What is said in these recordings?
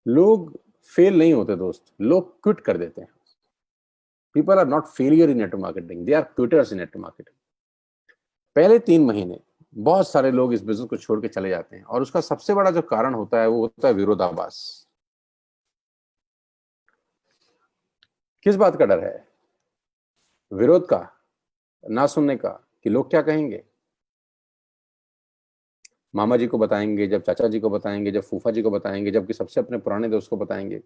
लोग फेल नहीं होते दोस्त, लोग क्विट कर देते हैं। People are not failure in network marketing, they are quitters in network marketing. पहले 3 महीने बहुत सारे लोग इस बिजनेस को छोड़ के चले जाते हैं, और उसका सबसे बड़ा जो कारण होता है वो होता है विरोधाभास। किस बात का डर है? विरोध का, ना सुनने का, कि लोग क्या कहेंगे। मामा जी को बताएंगे, जब चाचा जी को बताएंगे, जब फूफा जी को बताएंगे, जबकि सबसे अपने पुराने दोस्त को बताएंगे।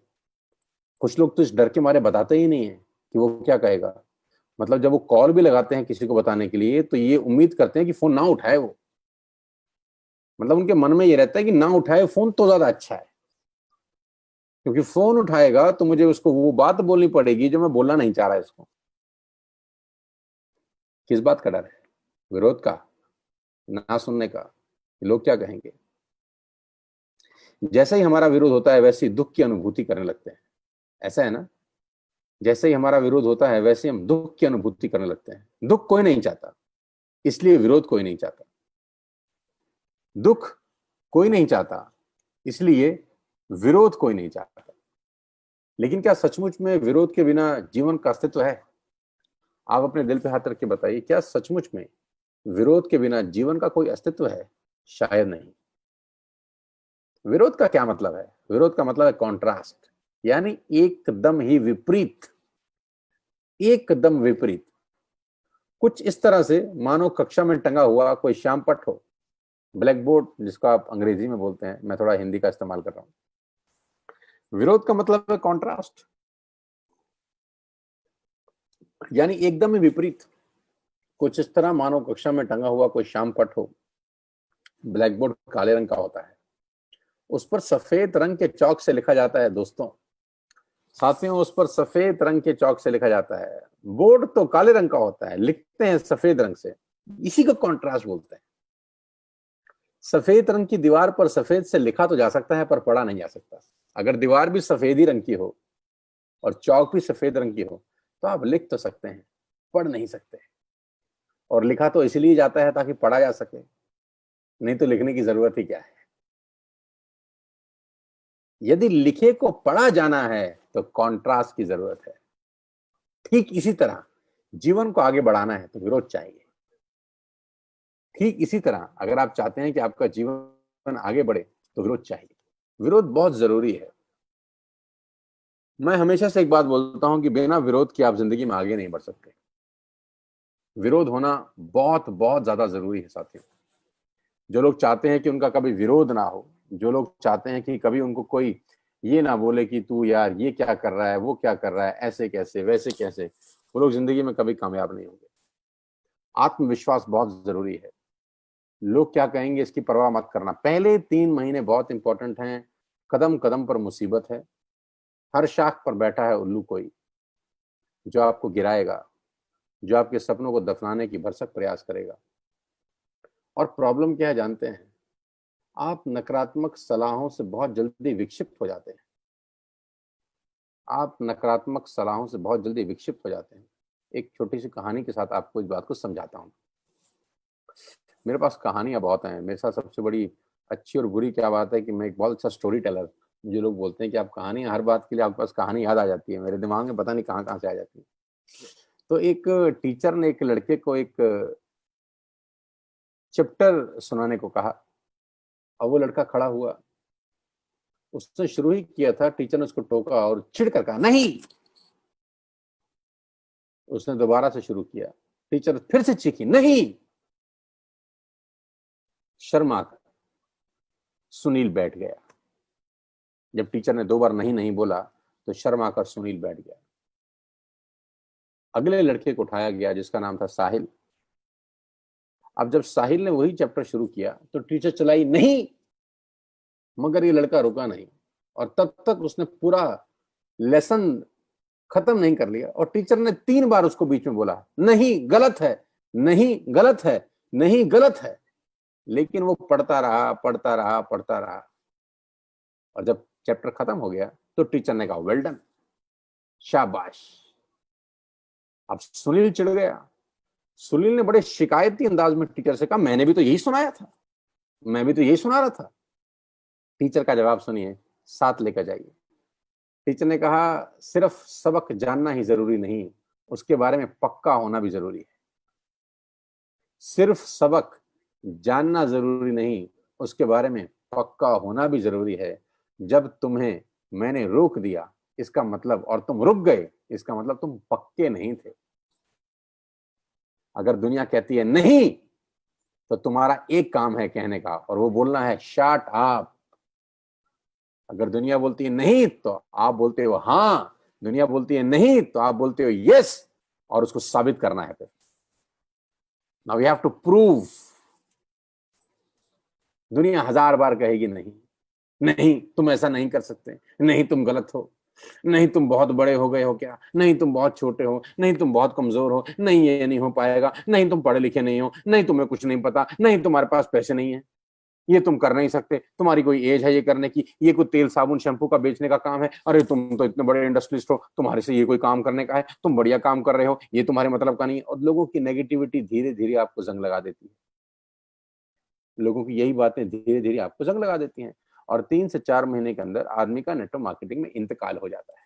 कुछ लोग तो इस डर के मारे बताते ही नहीं है कि वो क्या कहेगा। मतलब जब वो कॉल भी लगाते हैं किसी को बताने के लिए, तो ये उम्मीद करते हैं कि फोन ना उठाए वो। मतलब उनके मन में ये रहता है कि ना उठाए फोन तो ज्यादा अच्छा है, क्योंकि फोन उठाएगा तो मुझे उसको वो बात बोलनी पड़ेगी जो मैं बोलना नहीं चाह रहा इसको। किस बात का डर है? विरोध का, ना सुनने का, लोग क्या कहेंगे। जैसे ही हमारा विरोध होता है वैसे ही दुख की अनुभूति करने लगते हैं। ऐसा है ना? जैसे ही हमारा विरोध होता है वैसे हम दुख की अनुभूति करने लगते हैं। दुख कोई नहीं चाहता, इसलिए विरोध कोई नहीं चाहता। दुख कोई नहीं चाहता, इसलिए विरोध कोई नहीं चाहता। लेकिन क्या सचमुच में विरोध के बिना जीवन का अस्तित्व है? आप अपने दिल पे हाथ रख के बताइए, क्या सचमुच में विरोध के बिना जीवन का कोई अस्तित्व है? शायद नहीं। विरोध का क्या मतलब है? विरोध का मतलब है कॉन्ट्रास्ट, यानी एकदम ही विपरीत। एकदम विपरीत। कुछ इस तरह से मानो कक्षा में टंगा हुआ कोई श्याम पट्ट हो, ब्लैक बोर्ड जिसको आप अंग्रेजी में बोलते हैं, मैं थोड़ा हिंदी का इस्तेमाल कर रहा हूं। विरोध का मतलब है कॉन्ट्रास्ट, यानी एकदम ही विपरीत। कुछ इस तरह मानो कक्षा में टंगा हुआ कोई श्याम पट्ट हो, ब्लैक बोर्ड काले रंग का होता है, उस पर सफेद रंग के चौक से लिखा जाता है दोस्तों। साथियों, उस पर सफेद रंग के चौक से लिखा जाता है। बोर्ड तो काले रंग का होता है, लिखते हैं सफेद रंग से। इसी को कॉन्ट्रास्ट बोलते हैं। सफेद रंग की दीवार पर सफेद से लिखा तो जा सकता है, पर पढ़ा नहीं जा सकता। अगर दीवार भी सफेद ही रंग की हो और चौक भी सफेद रंग की हो, तो आप लिख तो सकते हैं, पढ़ नहीं सकते। और लिखा तो इसलिए जाता है ताकि पढ़ा जा सके, नहीं तो लिखने की जरूरत ही क्या है। यदि लिखे को पढ़ा जाना है तो कॉन्ट्रास्ट की जरूरत है। ठीक इसी तरह जीवन को आगे बढ़ाना है तो विरोध चाहिए। ठीक इसी तरह अगर आप चाहते हैं कि आपका जीवन आगे बढ़े तो विरोध चाहिए। विरोध बहुत जरूरी है। मैं हमेशा से एक बात बोलता हूं कि बिना विरोध के आप जिंदगी में आगे नहीं बढ़ सकते। विरोध होना बहुत बहुत ज्यादा जरूरी है साथियों। जो लोग चाहते हैं कि उनका कभी विरोध ना हो, जो लोग चाहते हैं कि कभी उनको कोई ये ना बोले कि तू यार ये क्या कर रहा है, वो क्या कर रहा है, ऐसे कैसे वैसे कैसे, वो लोग जिंदगी में कभी कामयाब नहीं होंगे। आत्मविश्वास बहुत जरूरी है। लोग क्या कहेंगे इसकी परवाह मत करना। पहले 3 महीने बहुत इंपॉर्टेंट हैं। कदम कदम पर मुसीबत है। हर शाख पर बैठा है उल्लू कोई, जो आपको गिराएगा, जो आपके सपनों को दफनाने की भरसक प्रयास करेगा। और प्रॉब्लम क्या है जानते हैं? आप नकारात्मक सलाहों से बहुत जल्दी विक्षिप्त हो जाते हैं। आप नकारात्मक सलाहों से बहुत जल्दी विक्षिप्त हो जाते हैं। एक छोटी सी कहानी के साथ आपको इस बात को समझाता हूं। मेरे पास कहानियां बहुत हैं। मेरे साथ सबसे बड़ी अच्छी और बुरी क्या बात है कि मैं एक बहुत अच्छा स्टोरी टेलर। मुझे लोग बोलते हैं कि आप कहानियां, हर बात के लिए आपके पास कहानी याद आ जाती है। मेरे दिमाग में पता नहीं कहाँ कहाँ से आ जाती है। तो एक टीचर ने एक लड़के को एक चैप्टर सुनाने को कहा। अब वो लड़का खड़ा हुआ, उसने शुरू ही किया था, टीचर ने उसको टोका और चिढ़ कर कहा नहीं। उसने दोबारा से शुरू किया, टीचर फिर से चीखी नहीं। शर्मा कर सुनील बैठ गया। जब टीचर ने 2 बार नहीं नहीं बोला तो शर्मा कर सुनील बैठ गया। अगले लड़के को उठाया गया जिसका नाम था साहिल। अब जब साहिल ने वही चैप्टर शुरू किया तो टीचर चलाई नहीं, मगर ये लड़का रुका नहीं, और तब तक उसने पूरा लेसन खत्म नहीं कर लिया। और टीचर ने 3 बार उसको बीच में बोला नहीं गलत है, नहीं गलत है, नहीं गलत है। लेकिन वो पढ़ता रहा, पढ़ता रहा, पढ़ता रहा। और जब चैप्टर खत्म हो गया तो टीचर ने कहा वेल डन, शाबाश। अब सुनील चिढ़ गया। सुनील ने बड़े शिकायती अंदाज में टीचर से कहा मैंने भी तो यही सुनाया था, मैं भी तो यही सुना रहा था। टीचर का जवाब सुनिए। साथ लेकर जाइए। टीचर ने कहा सिर्फ सबक जानना ही जरूरी नहीं, उसके बारे में पक्का होना भी जरूरी है। सिर्फ सबक जानना जरूरी नहीं, उसके बारे में पक्का होना भी जरूरी है। जब तुम्हें मैंने रोक दिया इसका मतलब, और तुम रुक गए, इसका मतलब तुम पक्के नहीं थे। अगर दुनिया कहती है नहीं, तो तुम्हारा एक काम है कहने का, और वो बोलना है शट अप। अगर दुनिया बोलती है नहीं, तो आप बोलते हो हाँ। दुनिया बोलती है नहीं, तो आप बोलते हो यस, और उसको साबित करना है फिर। Now we have to prove. दुनिया 1000 बार कहेगी नहीं, नहीं तुम ऐसा नहीं कर सकते, नहीं तुम गलत हो, नहीं तुम बहुत बड़े हो गए हो क्या, नहीं तुम बहुत छोटे हो, नहीं तुम बहुत कमजोर हो, नहीं ये नहीं हो पाएगा, नहीं तुम पढ़े लिखे नहीं हो, नहीं तुम्हें कुछ नहीं पता, नहीं तुम्हारे पास पैसे नहीं है, ये तुम कर नहीं सकते, तुम्हारी कोई एज है ये करने की, ये कोई तेल साबुन शैम्पू का बेचने का काम है, अरे तुम तो इतने बड़े इंडस्ट्रियलिस्ट हो, तुम्हारे से ये कोई काम करने का है, तुम बढ़िया काम कर रहे हो, ये तुम्हारे मतलब का नहीं है। और लोगों की नेगेटिविटी धीरे धीरे आपको जंग लगा देती है। लोगों की यही बातें धीरे धीरे आपको जंग लगा देती हैं, और 3 से 4 महीने के अंदर आदमी का नेटवर्क मार्केटिंग में इंतकाल हो जाता है।